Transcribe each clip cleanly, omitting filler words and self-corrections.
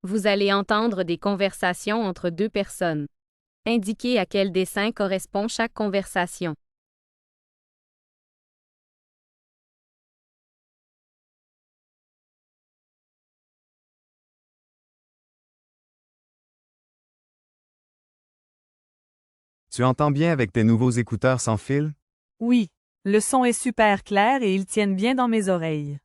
Vous allez entendre des conversations entre deux personnes. Indiquez à quel dessin correspond chaque conversation. Tu entends bien avec tes nouveaux écouteurs sans fil? Oui, le son est super clair et ils tiennent bien dans mes oreilles.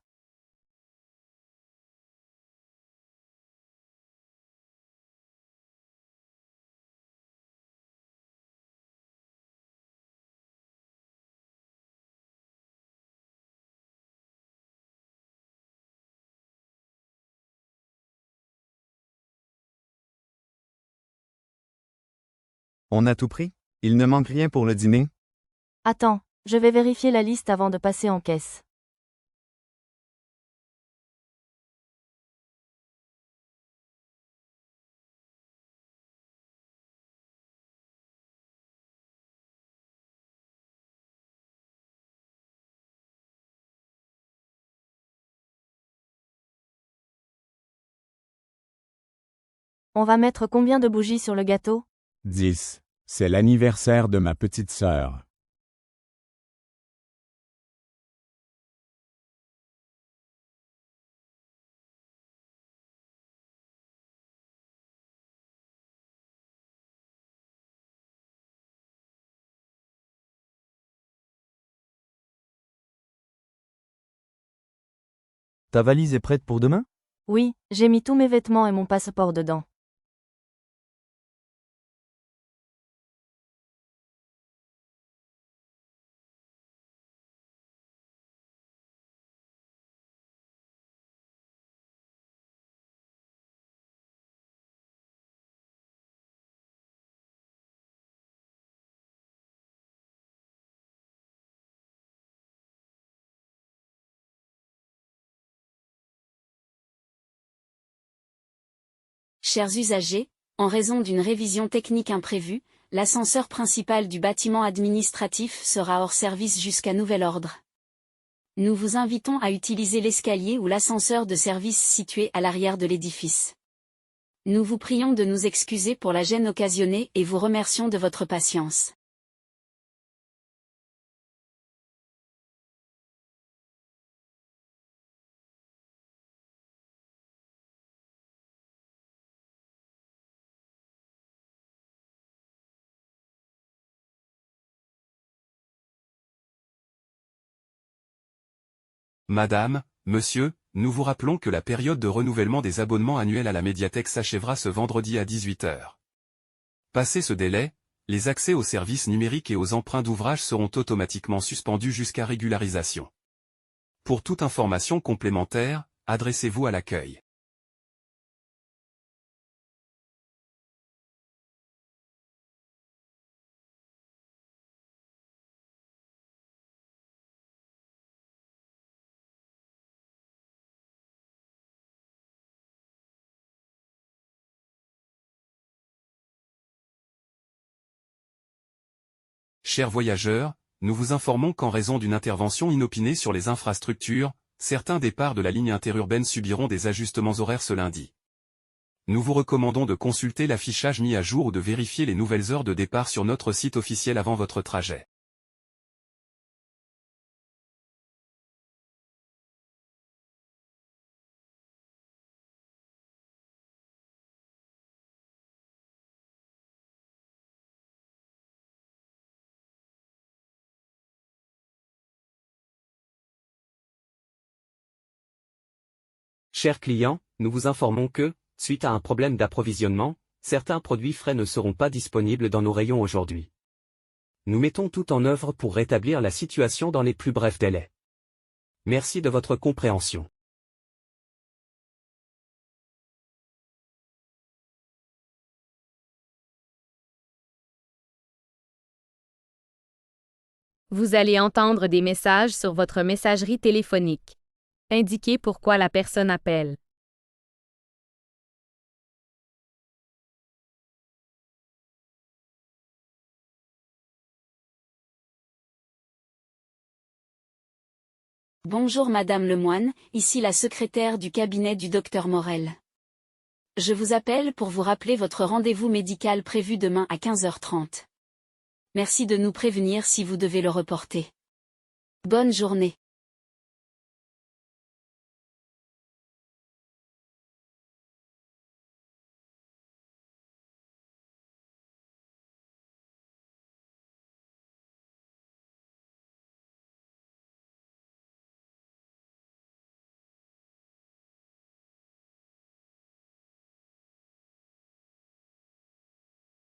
On a tout pris? Il ne manque rien pour le dîner? Attends, je vais vérifier la liste avant de passer en caisse. On va mettre combien de bougies sur le gâteau? 10. C'est l'anniversaire de ma petite sœur. Ta valise est prête pour demain? Oui, j'ai mis tous mes vêtements et mon passeport dedans. Chers usagers, en raison d'une révision technique imprévue, l'ascenseur principal du bâtiment administratif sera hors service jusqu'à nouvel ordre. Nous vous invitons à utiliser l'escalier ou l'ascenseur de service situé à l'arrière de l'édifice. Nous vous prions de nous excuser pour la gêne occasionnée et vous remercions de votre patience. Madame, monsieur, nous vous rappelons que la période de renouvellement des abonnements annuels à la médiathèque s'achèvera ce vendredi à 18 h. Passé ce délai, les accès aux services numériques et aux emprunts d'ouvrages seront automatiquement suspendus jusqu'à régularisation. Pour toute information complémentaire, adressez-vous à l'accueil. Chers voyageurs, nous vous informons qu'en raison d'une intervention inopinée sur les infrastructures, certains départs de la ligne interurbaine subiront des ajustements horaires ce lundi. Nous vous recommandons de consulter l'affichage mis à jour ou de vérifier les nouvelles heures de départ sur notre site officiel avant votre trajet. Chers clients, nous vous informons que, suite à un problème d'approvisionnement, certains produits frais ne seront pas disponibles dans nos rayons aujourd'hui. Nous mettons tout en œuvre pour rétablir la situation dans les plus brefs délais. Merci de votre compréhension. Vous allez entendre des messages sur votre messagerie téléphonique. Indiquez pourquoi la personne appelle. Bonjour Madame Lemoine, ici la secrétaire du cabinet du docteur Morel. Je vous appelle pour vous rappeler votre rendez-vous médical prévu demain à 15h30. Merci de nous prévenir si vous devez le reporter. Bonne journée.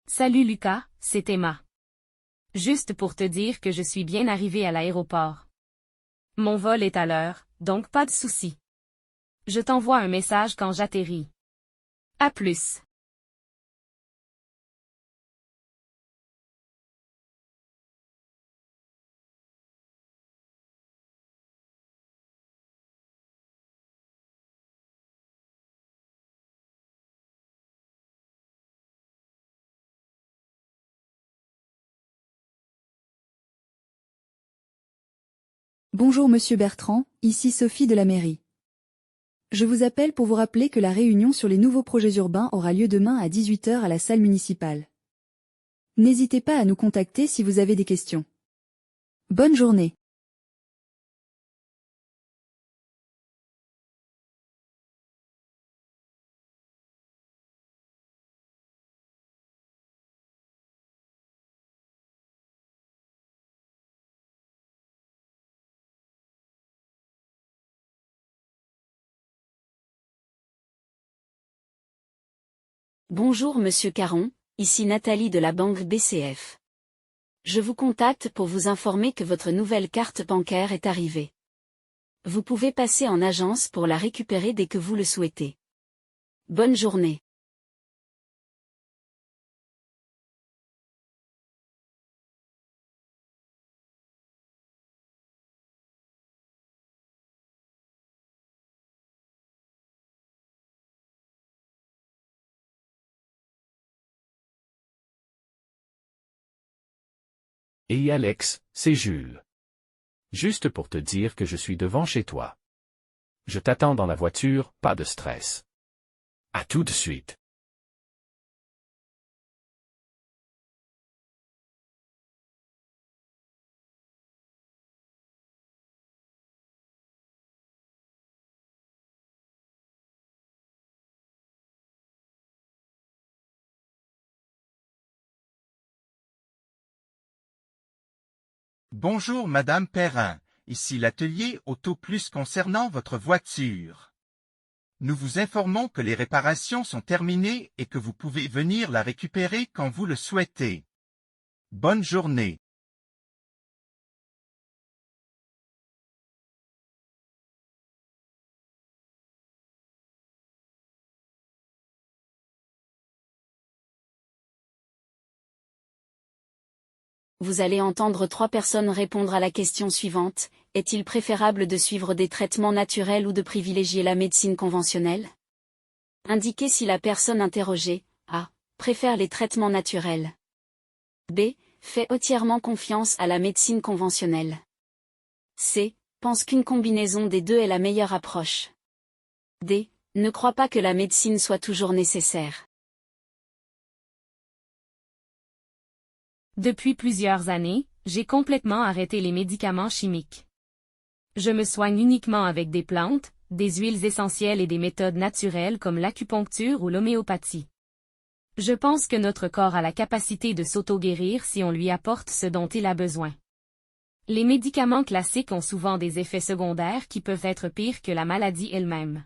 Salut Lucas, c'est Emma. Juste pour te dire que je suis bien arrivée à l'aéroport. Mon vol est à l'heure, donc pas de souci. Je t'envoie un message quand j'atterris. À plus. Bonjour Monsieur Bertrand, ici Sophie de la mairie. Je vous appelle pour vous rappeler que la réunion sur les nouveaux projets urbains aura lieu demain à 18h à la salle municipale. N'hésitez pas à nous contacter si vous avez des questions. Bonne journée. Bonjour Monsieur Caron, ici Nathalie de la banque BCF. Je vous contacte pour vous informer que votre nouvelle carte bancaire est arrivée. Vous pouvez passer en agence pour la récupérer dès que vous le souhaitez. Bonne journée. Et Alex, c'est Jules. Juste pour te dire que je suis devant chez toi. Je t'attends dans la voiture, pas de stress. À tout de suite. Bonjour Madame Perrin, ici l'atelier Auto Plus concernant votre voiture. Nous vous informons que les réparations sont terminées et que vous pouvez venir la récupérer quand vous le souhaitez. Bonne journée. Vous allez entendre 3 personnes répondre à la question suivante. Est-il préférable de suivre des traitements naturels ou de privilégier la médecine conventionnelle? Indiquez si la personne interrogée, A, préfère les traitements naturels. B, fait entièrement confiance à la médecine conventionnelle. C, pense qu'une combinaison des deux est la meilleure approche. D, ne croit pas que la médecine soit toujours nécessaire. Depuis plusieurs années, j'ai complètement arrêté les médicaments chimiques. Je me soigne uniquement avec des plantes, des huiles essentielles et des méthodes naturelles comme l'acupuncture ou l'homéopathie. Je pense que notre corps a la capacité de s'auto-guérir si on lui apporte ce dont il a besoin. Les médicaments classiques ont souvent des effets secondaires qui peuvent être pires que la maladie elle-même.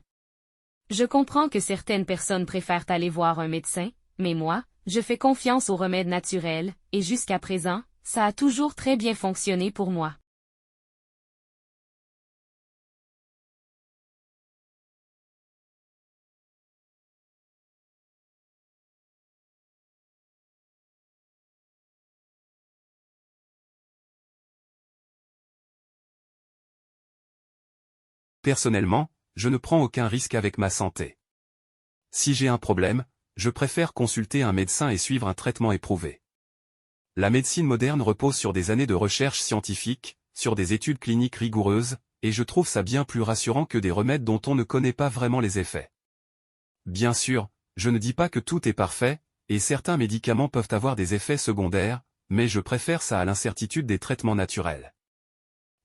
Je comprends que certaines personnes préfèrent aller voir un médecin, mais moi, je fais confiance aux remèdes naturels, et jusqu'à présent, ça a toujours très bien fonctionné pour moi. Personnellement, je ne prends aucun risque avec ma santé. Si j'ai un problème, je préfère consulter un médecin et suivre un traitement éprouvé. La médecine moderne repose sur des années de recherche scientifique, sur des études cliniques rigoureuses, et je trouve ça bien plus rassurant que des remèdes dont on ne connaît pas vraiment les effets. Bien sûr, je ne dis pas que tout est parfait, et certains médicaments peuvent avoir des effets secondaires, mais je préfère ça à l'incertitude des traitements naturels.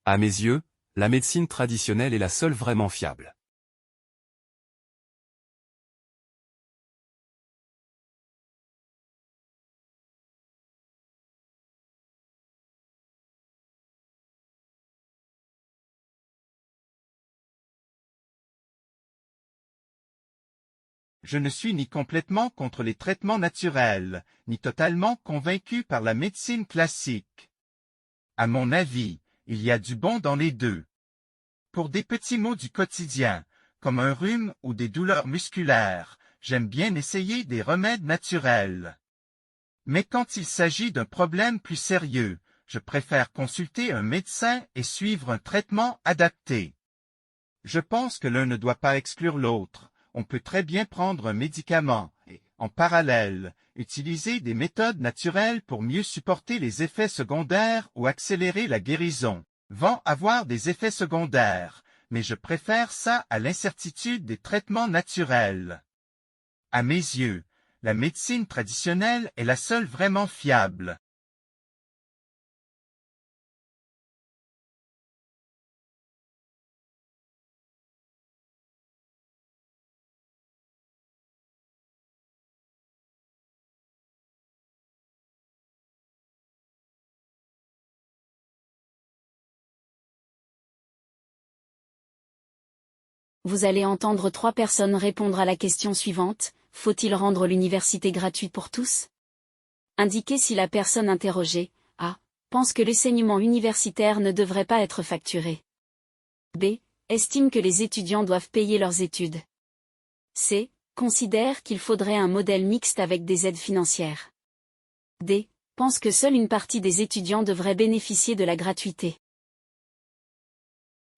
À mes yeux, la médecine traditionnelle est la seule vraiment fiable. Je ne suis ni complètement contre les traitements naturels, ni totalement convaincu par la médecine classique. À mon avis, il y a du bon dans les deux. Pour des petits maux du quotidien, comme un rhume ou des douleurs musculaires, j'aime bien essayer des remèdes naturels. Mais quand il s'agit d'un problème plus sérieux, je préfère consulter un médecin et suivre un traitement adapté. Je pense que l'un ne doit pas exclure l'autre. On peut très bien prendre un médicament et, en parallèle, utiliser des méthodes naturelles pour mieux supporter les effets secondaires ou accélérer la guérison. Vont avoir des effets secondaires, mais je préfère ça à l'incertitude des traitements naturels. À mes yeux, la médecine traditionnelle est la seule vraiment fiable. Vous allez entendre 3 personnes répondre à la question suivante, faut-il rendre l'université gratuite pour tous? Indiquez si la personne interrogée, A, pense que l'enseignement universitaire ne devrait pas être facturé. B, estime que les étudiants doivent payer leurs études. C, considère qu'il faudrait un modèle mixte avec des aides financières. D, pense que seule une partie des étudiants devrait bénéficier de la gratuité.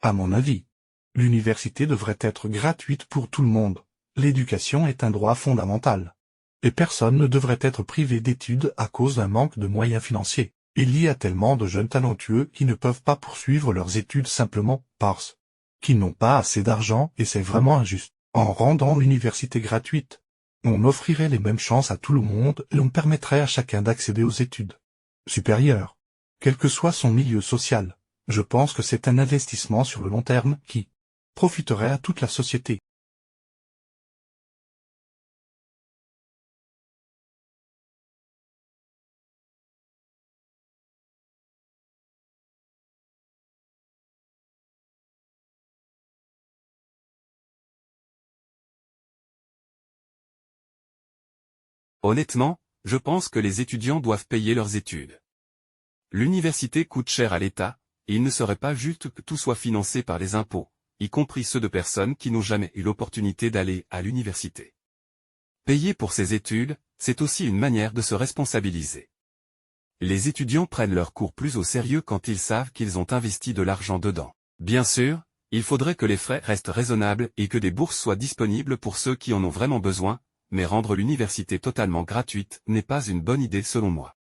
À mon avis, l'université devrait être gratuite pour tout le monde. L'éducation est un droit fondamental. Et personne ne devrait être privé d'études à cause d'un manque de moyens financiers. Il y a tellement de jeunes talentueux qui ne peuvent pas poursuivre leurs études simplement parce qu'ils n'ont pas assez d'argent et c'est vraiment injuste. En rendant l'université gratuite, on offrirait les mêmes chances à tout le monde et on permettrait à chacun d'accéder aux études supérieures, quel que soit son milieu social. Je pense que c'est un investissement sur le long terme qui profiterait à toute la société. Honnêtement, je pense que les étudiants doivent payer leurs études. L'université coûte cher à l'État, et il ne serait pas juste que tout soit financé par les impôts, y compris ceux de personnes qui n'ont jamais eu l'opportunité d'aller à l'université. Payer pour ses études, c'est aussi une manière de se responsabiliser. Les étudiants prennent leurs cours plus au sérieux quand ils savent qu'ils ont investi de l'argent dedans. Bien sûr, il faudrait que les frais restent raisonnables et que des bourses soient disponibles pour ceux qui en ont vraiment besoin, mais rendre l'université totalement gratuite n'est pas une bonne idée selon moi.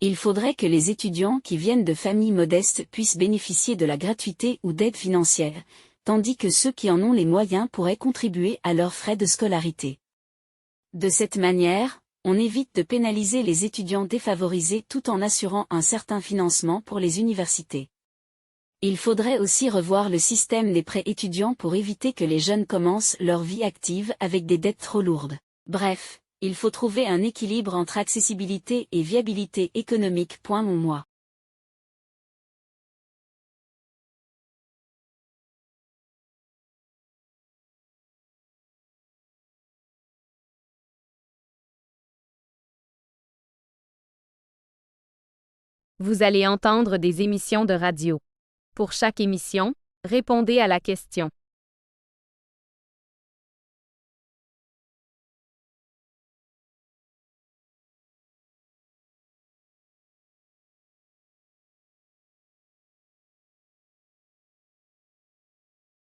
Il faudrait que les étudiants qui viennent de familles modestes puissent bénéficier de la gratuité ou d'aide financière, tandis que ceux qui en ont les moyens pourraient contribuer à leurs frais de scolarité. De cette manière, on évite de pénaliser les étudiants défavorisés tout en assurant un certain financement pour les universités. Il faudrait aussi revoir le système des prêts étudiants pour éviter que les jeunes commencent leur vie active avec des dettes trop lourdes. Bref, il faut trouver un équilibre entre accessibilité et viabilité économique. Mon moi. Vous allez entendre des émissions de radio. Pour chaque émission, répondez à la question.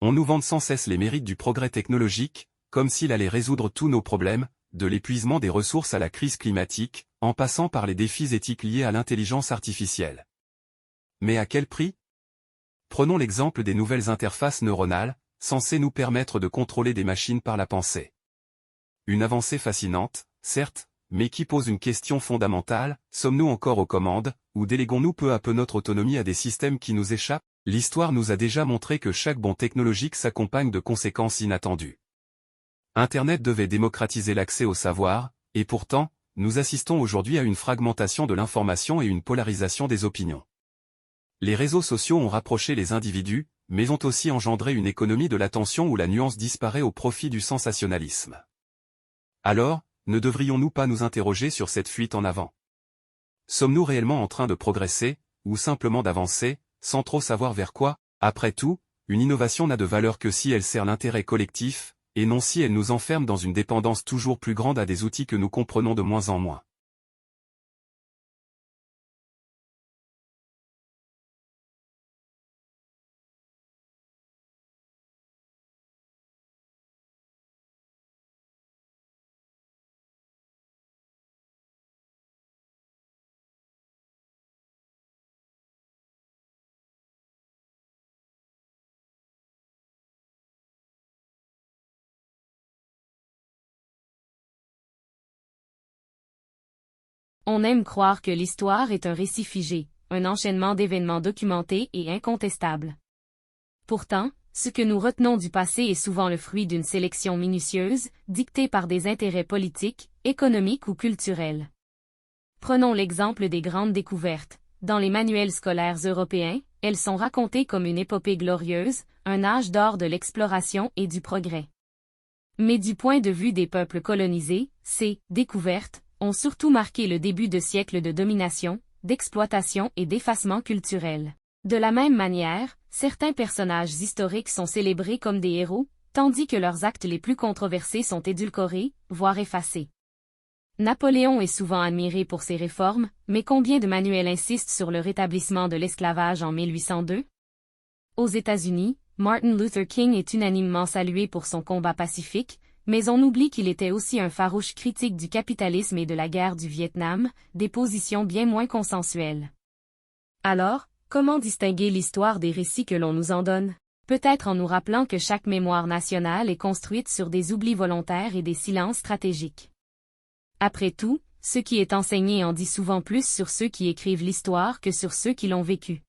On nous vante sans cesse les mérites du progrès technologique, comme s'il allait résoudre tous nos problèmes, de l'épuisement des ressources à la crise climatique, en passant par les défis éthiques liés à l'intelligence artificielle. Mais à quel prix? Prenons l'exemple des nouvelles interfaces neuronales, censées nous permettre de contrôler des machines par la pensée. Une avancée fascinante, certes, mais qui pose une question fondamentale, sommes-nous encore aux commandes, ou déléguons-nous peu à peu notre autonomie à des systèmes qui nous échappent? L'histoire nous a déjà montré que chaque bond technologique s'accompagne de conséquences inattendues. Internet devait démocratiser l'accès au savoir, et pourtant, nous assistons aujourd'hui à une fragmentation de l'information et une polarisation des opinions. Les réseaux sociaux ont rapproché les individus, mais ont aussi engendré une économie de l'attention où la nuance disparaît au profit du sensationnalisme. Alors, ne devrions-nous pas nous interroger sur cette fuite en avant? Sommes-nous réellement en train de progresser, ou simplement d'avancer, sans trop savoir vers quoi? Après tout, une innovation n'a de valeur que si elle sert l'intérêt collectif, et non si elle nous enferme dans une dépendance toujours plus grande à des outils que nous comprenons de moins en moins. On aime croire que l'histoire est un récit figé, un enchaînement d'événements documentés et incontestables. Pourtant, ce que nous retenons du passé est souvent le fruit d'une sélection minutieuse, dictée par des intérêts politiques, économiques ou culturels. Prenons l'exemple des grandes découvertes. Dans les manuels scolaires européens, elles sont racontées comme une épopée glorieuse, un âge d'or de l'exploration et du progrès. Mais du point de vue des peuples colonisés, ces « découvertes » ont surtout marqué le début de siècles de domination, d'exploitation et d'effacement culturel. De la même manière, certains personnages historiques sont célébrés comme des héros, tandis que leurs actes les plus controversés sont édulcorés, voire effacés. Napoléon est souvent admiré pour ses réformes, mais combien de manuels insistent sur le rétablissement de l'esclavage en 1802? Aux États-Unis, Martin Luther King est unanimement salué pour son combat pacifique, mais on oublie qu'il était aussi un farouche critique du capitalisme et de la guerre du Vietnam, des positions bien moins consensuelles. Alors, comment distinguer l'histoire des récits que l'on nous en donne? Peut-être en nous rappelant que chaque mémoire nationale est construite sur des oublis volontaires et des silences stratégiques. Après tout, ce qui est enseigné en dit souvent plus sur ceux qui écrivent l'histoire que sur ceux qui l'ont vécue.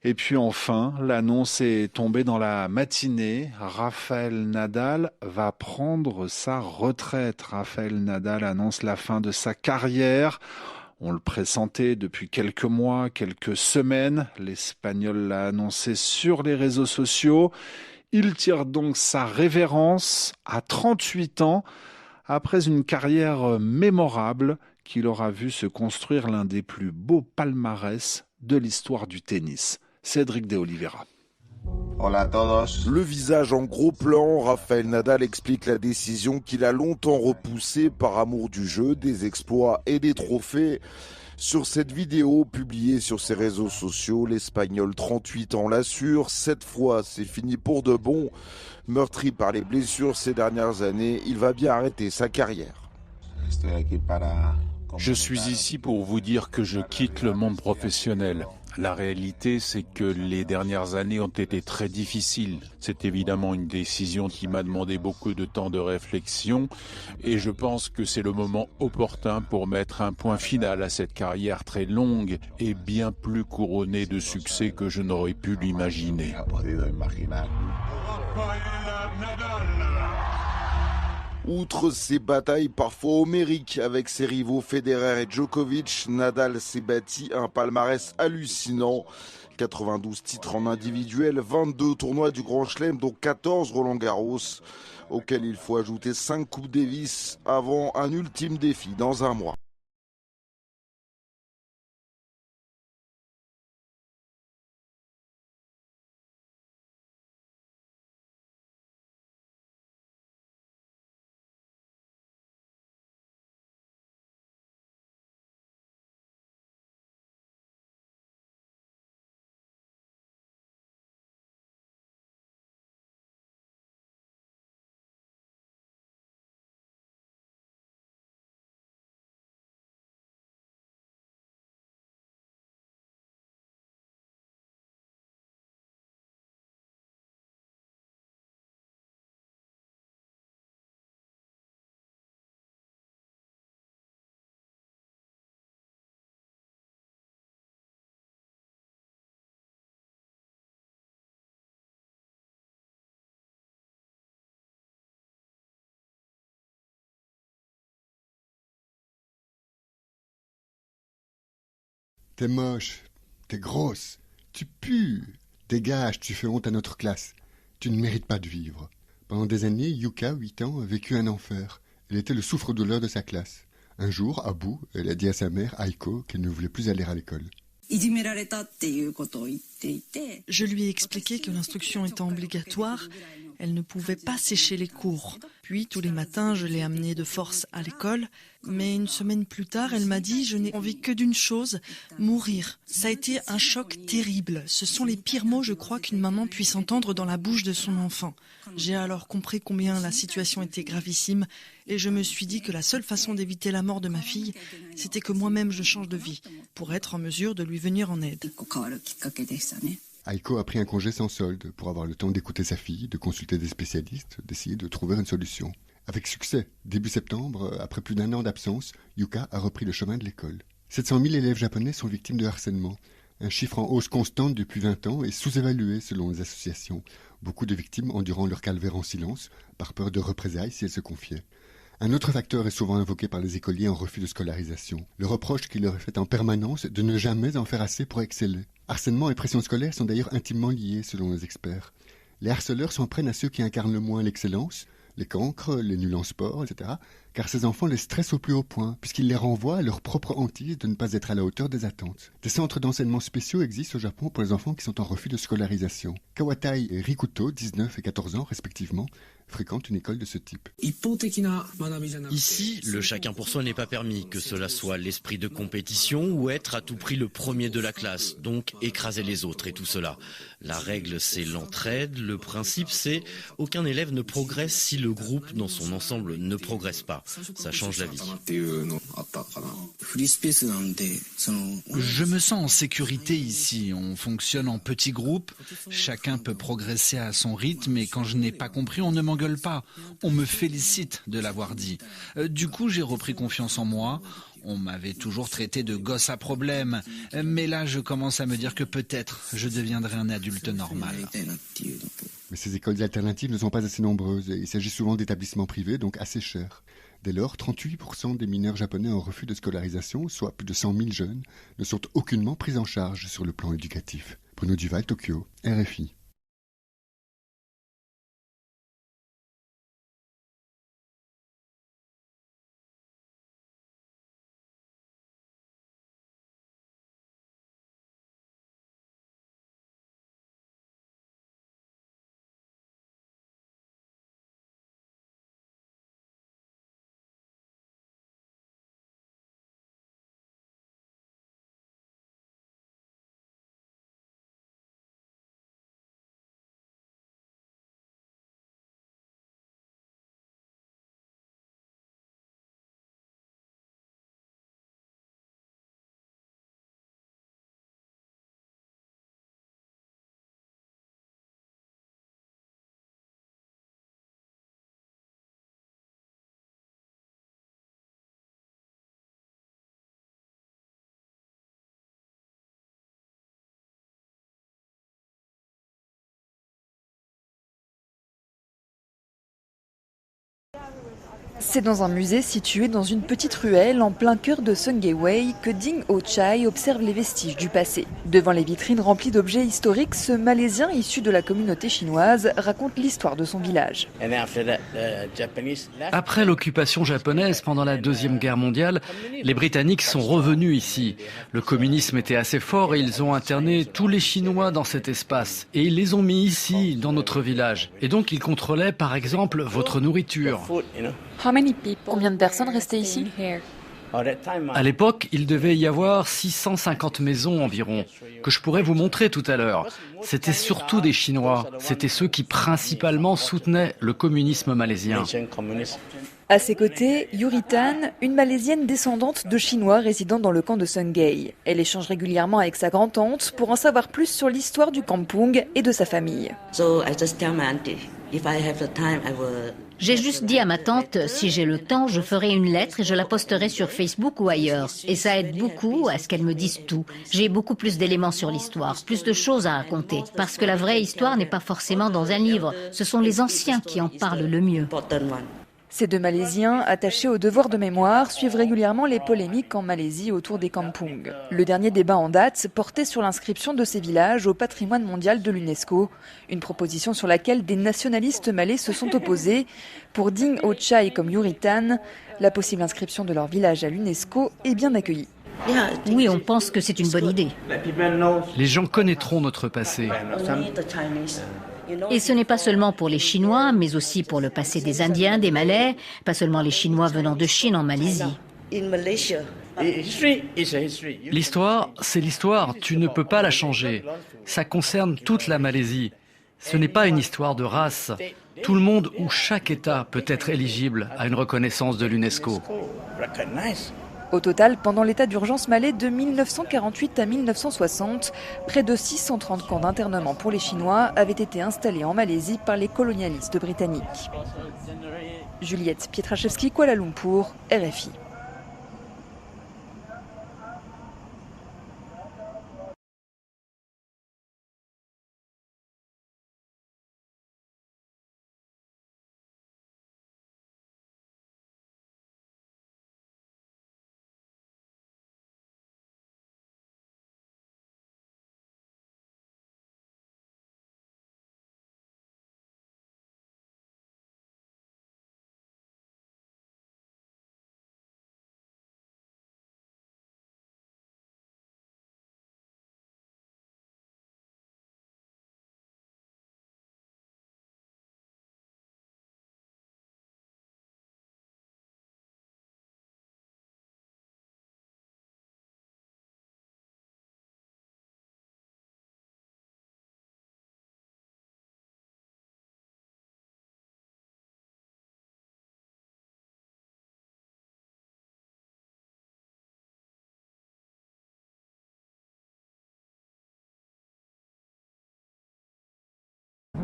Et puis enfin, l'annonce est tombée dans la matinée. Rafael Nadal va prendre sa retraite. Rafael Nadal annonce la fin de sa carrière. On le pressentait depuis quelques mois, quelques semaines. L'Espagnol l'a annoncé sur les réseaux sociaux. Il tire donc sa révérence à 38 ans, après une carrière mémorable qu'il aura vu se construire l'un des plus beaux palmarès de l'histoire du tennis. Cédric de Oliveira. Hola a todos. Le visage en gros plan, Rafael Nadal explique la décision qu'il a longtemps repoussée par amour du jeu, des exploits et des trophées. Sur cette vidéo publiée sur ses réseaux sociaux, l'Espagnol 38 ans l'assure, cette fois c'est fini pour de bon. Meurtri par les blessures ces dernières années, il va bien arrêter sa carrière. Je suis ici pour vous dire que je quitte le monde professionnel. La réalité, c'est que les dernières années ont été très difficiles. C'est évidemment une décision qui m'a demandé beaucoup de temps de réflexion et je pense que c'est le moment opportun pour mettre un point final à cette carrière très longue et bien plus couronnée de succès que je n'aurais pu l'imaginer. Outre ses batailles parfois homériques avec ses rivaux Federer et Djokovic, Nadal s'est bâti un palmarès hallucinant. 92 titres en individuel, 22 tournois du Grand Chelem, dont 14 Roland-Garros, auxquels il faut ajouter 5 Coupes Davis avant un ultime défi dans un mois. T'es moche, t'es grosse, tu pues, dégage, tu fais honte à notre classe. Tu ne mérites pas de vivre. Pendant des années, Yuka, 8 ans, a vécu un enfer. Elle était le souffre-douleur de sa classe. Un jour, à bout, elle a dit à sa mère, Aiko, qu'elle ne voulait plus aller à l'école. Je lui ai expliqué que l'instruction étant obligatoire, elle ne pouvait pas sécher les cours. Puis, tous les matins, je l'ai amenée de force à l'école. Mais une semaine plus tard, elle m'a dit « Je n'ai envie que d'une chose, mourir ». Ça a été un choc terrible. Ce sont les pires mots, je crois, qu'une maman puisse entendre dans la bouche de son enfant. J'ai alors compris combien la situation était gravissime et je me suis dit que la seule façon d'éviter la mort de ma fille, c'était que moi-même je change de vie pour être en mesure de lui venir en aide. Aiko a pris un congé sans solde pour avoir le temps d'écouter sa fille, de consulter des spécialistes, d'essayer de trouver une solution. Avec succès, début septembre, après plus d'1 an d'absence, Yuka a repris le chemin de l'école. 700 000 élèves japonais sont victimes de harcèlement, un chiffre en hausse constante depuis 20 ans et sous-évalué selon les associations. Beaucoup de victimes endurant leur calvaire en silence, par peur de représailles si elles se confiaient. Un autre facteur est souvent invoqué par les écoliers en refus de scolarisation. Le reproche qui leur est fait en permanence de ne jamais en faire assez pour exceller. Harcèlement et pression scolaire sont d'ailleurs intimement liés selon les experts. Les harceleurs s'en prennent à ceux qui incarnent le moins l'excellence, les cancres, les nuls en sport, etc., car ces enfants les stressent au plus haut point, puisqu'ils les renvoient à leur propre hantise de ne pas être à la hauteur des attentes. Des centres d'enseignement spéciaux existent au Japon pour les enfants qui sont en refus de scolarisation. Kawatai et Rikuto, 19 et 14 ans respectivement, fréquentent une école de ce type. Ici, le chacun pour soi n'est pas permis, que cela soit l'esprit de compétition ou être à tout prix le premier de la classe, donc écraser les autres et tout cela. La règle, c'est l'entraide, le principe, c'est aucun élève ne progresse si le groupe dans son ensemble ne progresse pas. Ça change la vie. Je me sens en sécurité ici. On fonctionne en petits groupes. Chacun peut progresser à son rythme et quand je n'ai pas compris, on ne m'engueule pas. On me félicite de l'avoir dit. Du coup, j'ai repris confiance en moi. On m'avait toujours traité de gosse à problème. Mais là, je commence à me dire que peut-être je deviendrai un adulte normal. Mais ces écoles alternatives ne sont pas assez nombreuses. Il s'agit souvent d'établissements privés, donc assez chers. Dès lors, 38% des mineurs japonais en refus de scolarisation, soit plus de 100 000 jeunes, ne sont aucunement pris en charge sur le plan éducatif. Bruno Duval, Tokyo, RFI. C'est dans un musée situé dans une petite ruelle en plein cœur de Sungei-Wei que Ding Ho-Chai observe les vestiges du passé. Devant les vitrines remplies d'objets historiques, ce Malaisien issu de la communauté chinoise raconte l'histoire de son village. Après l'occupation japonaise pendant la Deuxième Guerre mondiale, les Britanniques sont revenus ici. Le communisme était assez fort et ils ont interné tous les Chinois dans cet espace. Et ils les ont mis ici, dans notre village. Et donc ils contrôlaient par exemple votre nourriture. Combien de personnes restaient ici ? À l'époque, il devait y avoir 650 maisons environ, que je pourrais vous montrer tout à l'heure. C'était surtout des Chinois. C'était ceux qui principalement soutenaient le communisme malaisien. À ses côtés, Yuri Tan, une Malaisienne descendante de Chinois résidant dans le camp de Sungei. Elle échange régulièrement avec sa grand-tante pour en savoir plus sur l'histoire du kampung et de sa famille. J'ai juste dit à ma tante, si j'ai le temps, je ferai une lettre et je la posterai sur Facebook ou ailleurs. Et ça aide beaucoup à ce qu'elle me dise tout. J'ai beaucoup plus d'éléments sur l'histoire, plus de choses à raconter. Parce que la vraie histoire n'est pas forcément dans un livre. Ce sont les anciens qui en parlent le mieux. Ces deux Malaisiens, attachés au devoir de mémoire, suivent régulièrement les polémiques en Malaisie autour des kampungs. Le dernier débat en date portait sur l'inscription de ces villages au patrimoine mondial de l'UNESCO, une proposition sur laquelle des nationalistes malais se sont opposés. Pour Ding Ho-Chai comme Yuri Tan, la possible inscription de leur village à l'UNESCO est bien accueillie. Oui, on pense que c'est une bonne idée. Les gens connaîtront notre passé. Et ce n'est pas seulement pour les Chinois, mais aussi pour le passé des Indiens, des Malais, pas seulement les Chinois venant de Chine en Malaisie. L'histoire, c'est l'histoire, tu ne peux pas la changer. Ça concerne toute la Malaisie. Ce n'est pas une histoire de race. Tout le monde ou chaque État peut être éligible à une reconnaissance de l'UNESCO. Au total, pendant l'état d'urgence malais de 1948 à 1960, près de 630 camps d'internement pour les Chinois avaient été installés en Malaisie par les colonialistes britanniques. Juliette Pietraszewski, Kuala Lumpur, RFI.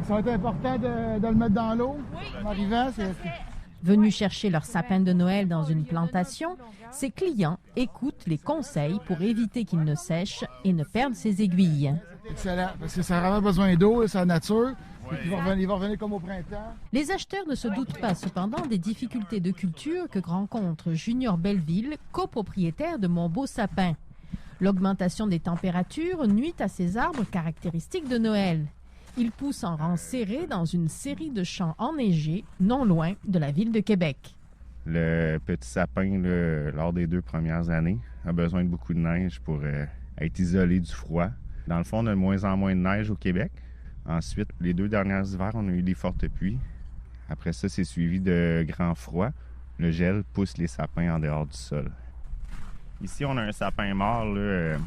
Ça va être important de le mettre dans l'eau en arrivant. Venus chercher leur sapin de Noël dans une plantation, ses clients écoutent les conseils pour éviter qu'il ne sèche et ne perde ses aiguilles. Excellent, parce que ça a vraiment besoin d'eau, c'est la nature. Et puis il va revenir comme au printemps. Les acheteurs ne se doutent pas cependant des difficultés de culture que rencontre Junior Belleville, copropriétaire de Mon Beau Sapin. L'augmentation des températures nuit à ces arbres caractéristiques de Noël. Ils poussent en rang serré dans une série de champs enneigés, non loin de la ville de Québec. Le petit sapin, lors des 2 premières années, a besoin de beaucoup de neige pour être isolé du froid. Dans le fond, on a de moins en moins de neige au Québec. Ensuite, les 2 derniers hivers, on a eu des fortes pluies. Après ça, c'est suivi de grands froids. Le gel pousse les sapins en dehors du sol. Ici, on a un sapin mort là,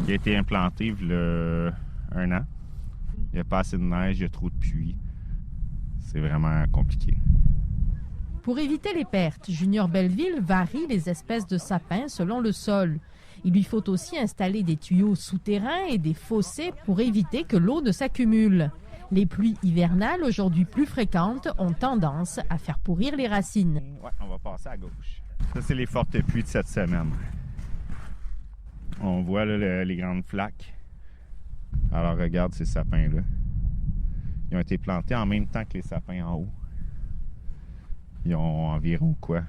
qui a été implanté il y a 1 an. Il n'y a pas assez de neige, il y a trop de pluie. C'est vraiment compliqué. Pour éviter les pertes, Junior Belleville varie les espèces de sapins selon le sol. Il lui faut aussi installer des tuyaux souterrains et des fossés pour éviter que l'eau ne s'accumule. Les pluies hivernales, aujourd'hui plus fréquentes, ont tendance à faire pourrir les racines. Ouais, on va passer à gauche. Ça, c'est les fortes pluies de cette semaine. On voit là, les grandes flaques. Alors regarde ces sapins-là. Ils ont été plantés en même temps que les sapins en haut. Ils ont environ quoi?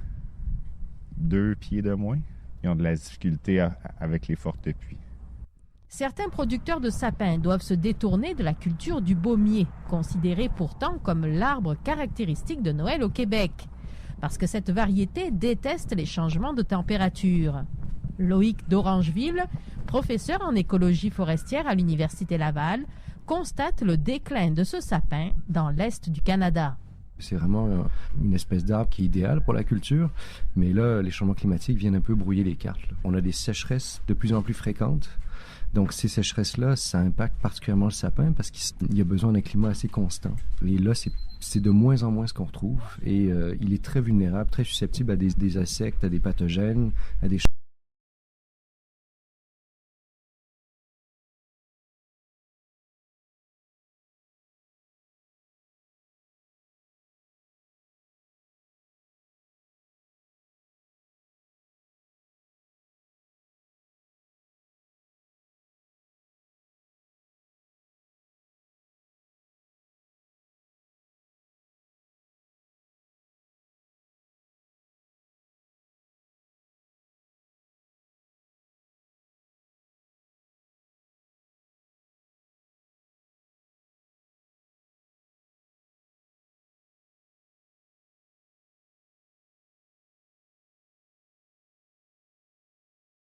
2 pieds de moins. Ils ont de la difficulté avec les fortes pluies. Certains producteurs de sapins doivent se détourner de la culture du baumier, considéré pourtant comme l'arbre caractéristique de Noël au Québec, parce que cette variété déteste les changements de température. Loïc d'Orangeville, professeur en écologie forestière à l'Université Laval, constate le déclin de ce sapin dans l'Est du Canada. C'est vraiment une espèce d'arbre qui est idéal pour la culture, mais là, les changements climatiques viennent un peu brouiller les cartes. On a des sécheresses de plus en plus fréquentes. Donc, ces sécheresses-là, ça impacte particulièrement le sapin parce qu'il y a besoin d'un climat assez constant. Et là, c'est de moins en moins ce qu'on retrouve. Et il est très vulnérable, très susceptible à des insectes, à des pathogènes, à des...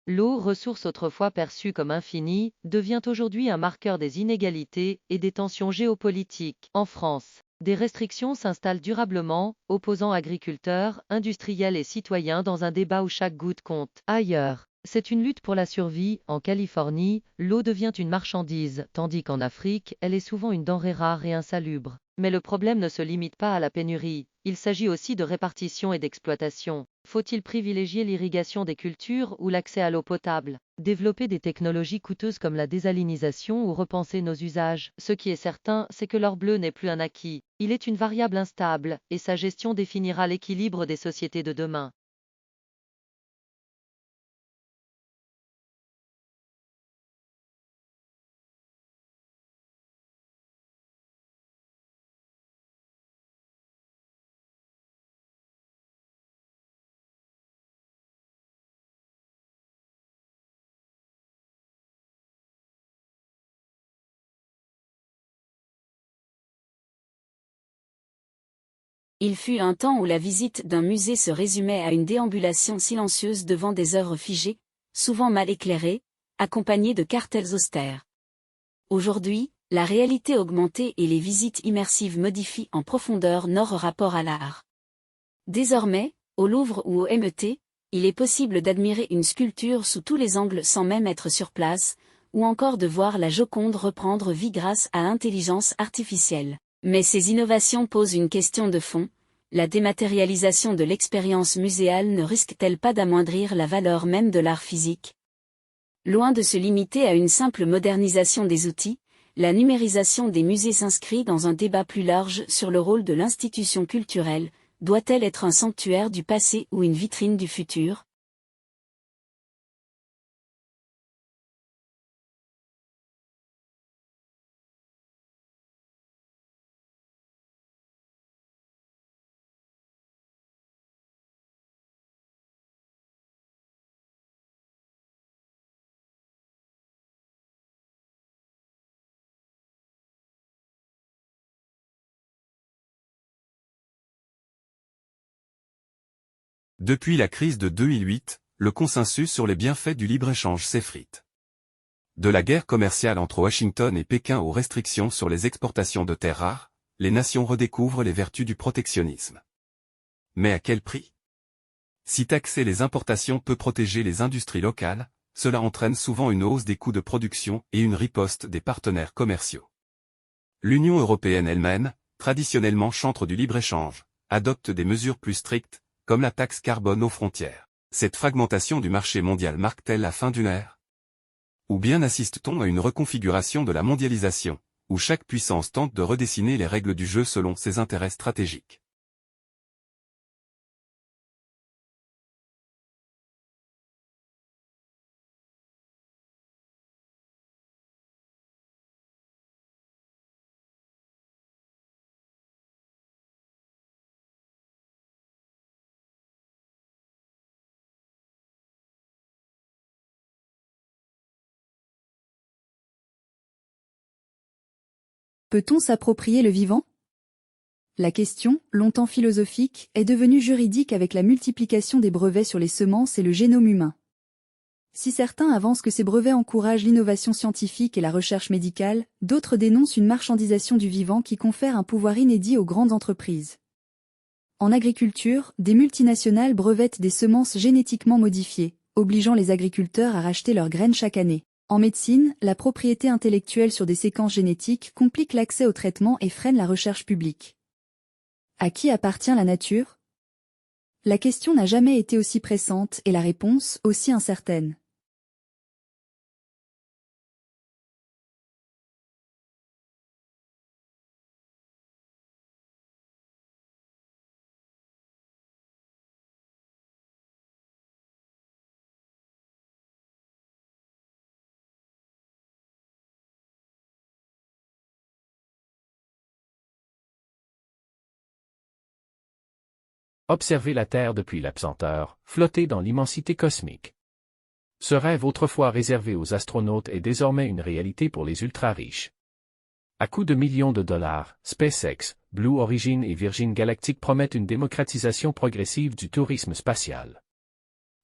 L'eau, ressource autrefois perçue comme infinie, devient aujourd'hui un marqueur des inégalités et des tensions géopolitiques. En France, des restrictions s'installent durablement, opposant agriculteurs, industriels et citoyens dans un débat où chaque goutte compte. Ailleurs, c'est une lutte pour la survie. En Californie, l'eau devient une marchandise, tandis qu'en Afrique, elle est souvent une denrée rare et insalubre. Mais le problème ne se limite pas à la pénurie, il s'agit aussi de répartition et d'exploitation. Faut-il privilégier l'irrigation des cultures ou l'accès à l'eau potable? Développer des technologies coûteuses comme la désalinisation ou repenser nos usages? Ce qui est certain, c'est que l'or bleu n'est plus un acquis. Il est une variable instable, et sa gestion définira l'équilibre des sociétés de demain. Il fut un temps où la visite d'un musée se résumait à une déambulation silencieuse devant des œuvres figées, souvent mal éclairées, accompagnées de cartels austères. Aujourd'hui, la réalité augmentée et les visites immersives modifient en profondeur notre rapport à l'art. Désormais, au Louvre ou au MET, il est possible d'admirer une sculpture sous tous les angles sans même être sur place, ou encore de voir la Joconde reprendre vie grâce à l'intelligence artificielle. Mais ces innovations posent une question de fond, la dématérialisation de l'expérience muséale ne risque-t-elle pas d'amoindrir la valeur même de l'art physique? Loin de se limiter à une simple modernisation des outils, la numérisation des musées s'inscrit dans un débat plus large sur le rôle de l'institution culturelle. Doit-elle être un sanctuaire du passé ou une vitrine du futur? Depuis la crise de 2008, le consensus sur les bienfaits du libre-échange s'effrite. De la guerre commerciale entre Washington et Pékin aux restrictions sur les exportations de terres rares, les nations redécouvrent les vertus du protectionnisme. Mais à quel prix? Si taxer les importations peut protéger les industries locales, cela entraîne souvent une hausse des coûts de production et une riposte des partenaires commerciaux. L'Union européenne elle-même, traditionnellement chantre du libre-échange, adopte des mesures plus strictes, comme la taxe carbone aux frontières. Cette fragmentation du marché mondial marque-t-elle la fin d'une ère? Ou bien assiste-t-on à une reconfiguration de la mondialisation, où chaque puissance tente de redessiner les règles du jeu selon ses intérêts stratégiques? Peut-on s'approprier le vivant? La question, longtemps philosophique, est devenue juridique avec la multiplication des brevets sur les semences et le génome humain. Si certains avancent que ces brevets encouragent l'innovation scientifique et la recherche médicale, d'autres dénoncent une marchandisation du vivant qui confère un pouvoir inédit aux grandes entreprises. En agriculture, des multinationales brevettent des semences génétiquement modifiées, obligeant les agriculteurs à racheter leurs graines chaque année. En médecine, la propriété intellectuelle sur des séquences génétiques complique l'accès au traitement et freine la recherche publique. À qui appartient la nature? La question n'a jamais été aussi pressante et la réponse aussi incertaine. Observer la Terre depuis l'absenteur, flotter dans l'immensité cosmique. Ce rêve autrefois réservé aux astronautes est désormais une réalité pour les ultra-riches. À coups de millions de dollars, SpaceX, Blue Origin et Virgin Galactic promettent une démocratisation progressive du tourisme spatial.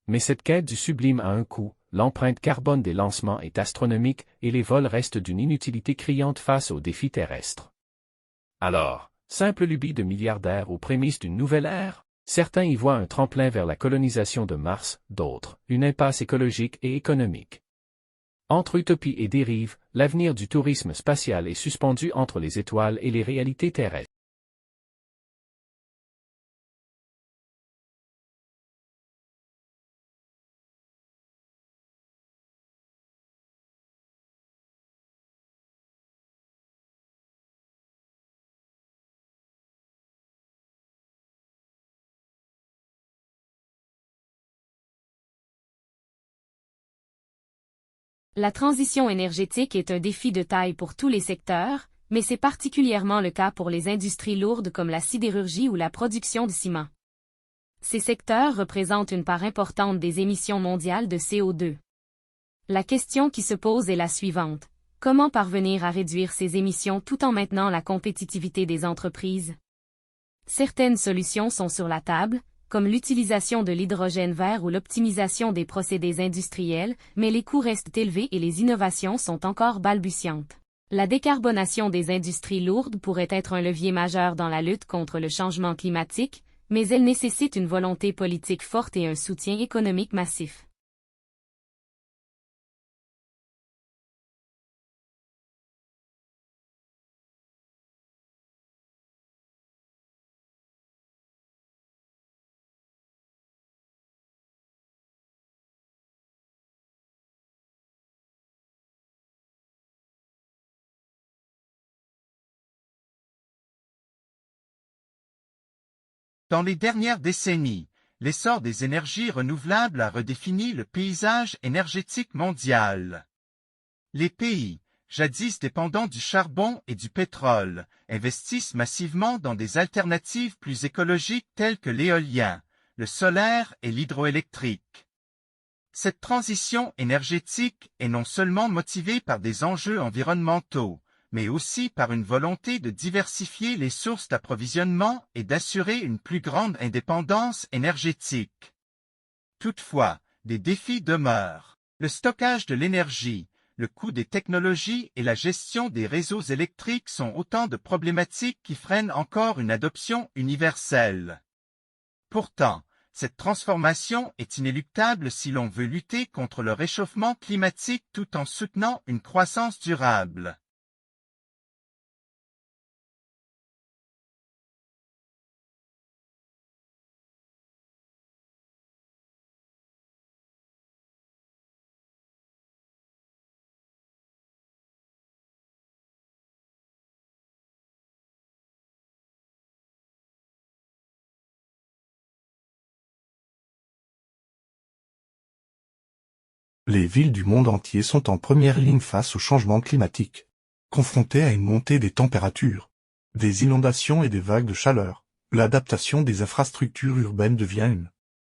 Mais cette quête du sublime a un coût, l'empreinte carbone des lancements est astronomique et les vols restent d'une inutilité criante face aux défis terrestres. Alors, simple lubie de milliardaires aux prémices d'une nouvelle ère? Certains y voient un tremplin vers la colonisation de Mars, d'autres, une impasse écologique et économique. Entre utopie et dérive, l'avenir du tourisme spatial est suspendu entre les étoiles et les réalités terrestres. La transition énergétique est un défi de taille pour tous les secteurs, mais c'est particulièrement le cas pour les industries lourdes comme la sidérurgie ou la production de ciment. Ces secteurs représentent une part importante des émissions mondiales de CO2. La question qui se pose est la suivante. Comment parvenir à réduire ces émissions tout en maintenant la compétitivité des entreprises? Certaines solutions sont sur la table, comme l'utilisation de l'hydrogène vert ou l'optimisation des procédés industriels, mais les coûts restent élevés et les innovations sont encore balbutiantes. La décarbonation des industries lourdes pourrait être un levier majeur dans la lutte contre le changement climatique, mais elle nécessite une volonté politique forte et un soutien économique massif. Dans les dernières décennies, l'essor des énergies renouvelables a redéfini le paysage énergétique mondial. Les pays, jadis dépendants du charbon et du pétrole, investissent massivement dans des alternatives plus écologiques telles que l'éolien, le solaire et l'hydroélectrique. Cette transition énergétique est non seulement motivée par des enjeux environnementaux, mais aussi par une volonté de diversifier les sources d'approvisionnement et d'assurer une plus grande indépendance énergétique. Toutefois, des défis demeurent. Le stockage de l'énergie, le coût des technologies et la gestion des réseaux électriques sont autant de problématiques qui freinent encore une adoption universelle. Pourtant, cette transformation est inéluctable si l'on veut lutter contre le réchauffement climatique tout en soutenant une croissance durable. Les villes du monde entier sont en première ligne face au changement climatique. Confrontées à une montée des températures, des inondations et des vagues de chaleur, l'adaptation des infrastructures urbaines devient une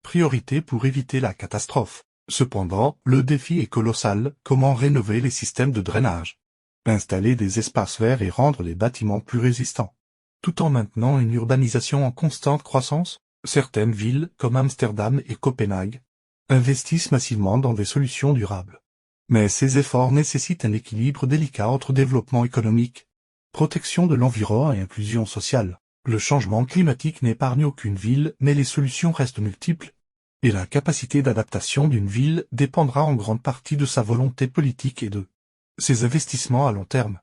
priorité pour éviter la catastrophe. Cependant, le défi est colossal, comment rénover les systèmes de drainage, installer des espaces verts et rendre les bâtiments plus résistants. Tout en maintenant une urbanisation en constante croissance, certaines villes, comme Amsterdam et Copenhague, investissent massivement dans des solutions durables. Mais ces efforts nécessitent un équilibre délicat entre développement économique, protection de l'environnement et inclusion sociale. Le changement climatique n'épargne aucune ville, mais les solutions restent multiples, et la capacité d'adaptation d'une ville dépendra en grande partie de sa volonté politique et de ses investissements à long terme.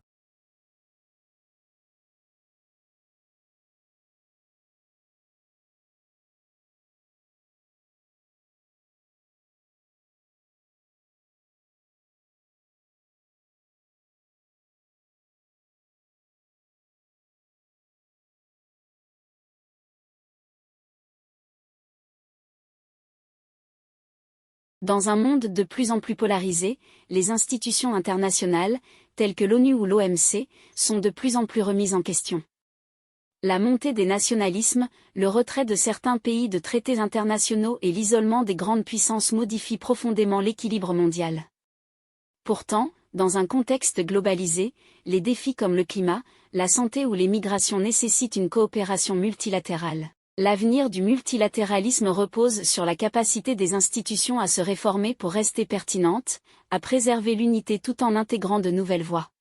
Dans un monde de plus en plus polarisé, les institutions internationales, telles que l'ONU ou l'OMC, sont de plus en plus remises en question. La montée des nationalismes, le retrait de certains pays de traités internationaux et l'isolement des grandes puissances modifient profondément l'équilibre mondial. Pourtant, dans un contexte globalisé, les défis comme le climat, la santé ou les migrations nécessitent une coopération multilatérale. L'avenir du multilatéralisme repose sur la capacité des institutions à se réformer pour rester pertinentes, à préserver l'unité tout en intégrant de nouvelles voies.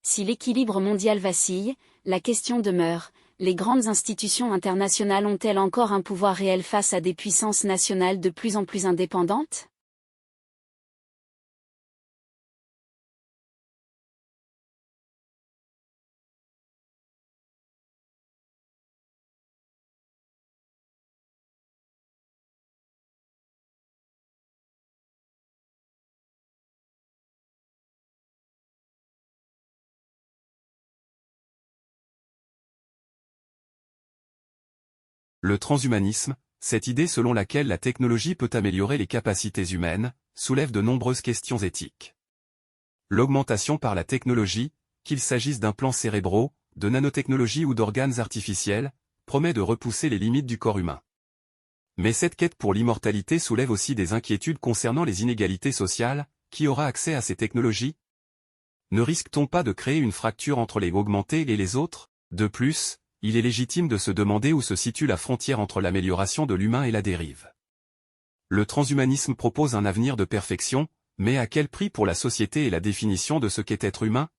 Si l'équilibre mondial vacille, la question demeure, les grandes institutions internationales ont-elles encore un pouvoir réel face à des puissances nationales de plus en plus indépendantes ? Le transhumanisme, cette idée selon laquelle la technologie peut améliorer les capacités humaines, soulève de nombreuses questions éthiques. L'augmentation par la technologie, qu'il s'agisse d'implants cérébraux, de nanotechnologie ou d'organes artificiels, promet de repousser les limites du corps humain. Mais cette quête pour l'immortalité soulève aussi des inquiétudes concernant les inégalités sociales. Qui aura accès à ces technologies? Ne risque-t-on pas de créer une fracture entre les augmentés et les autres? De plus, il est légitime de se demander où se situe la frontière entre l'amélioration de l'humain et la dérive. Le transhumanisme propose un avenir de perfection, mais à quel prix pour la société et la définition de ce qu'est être humain?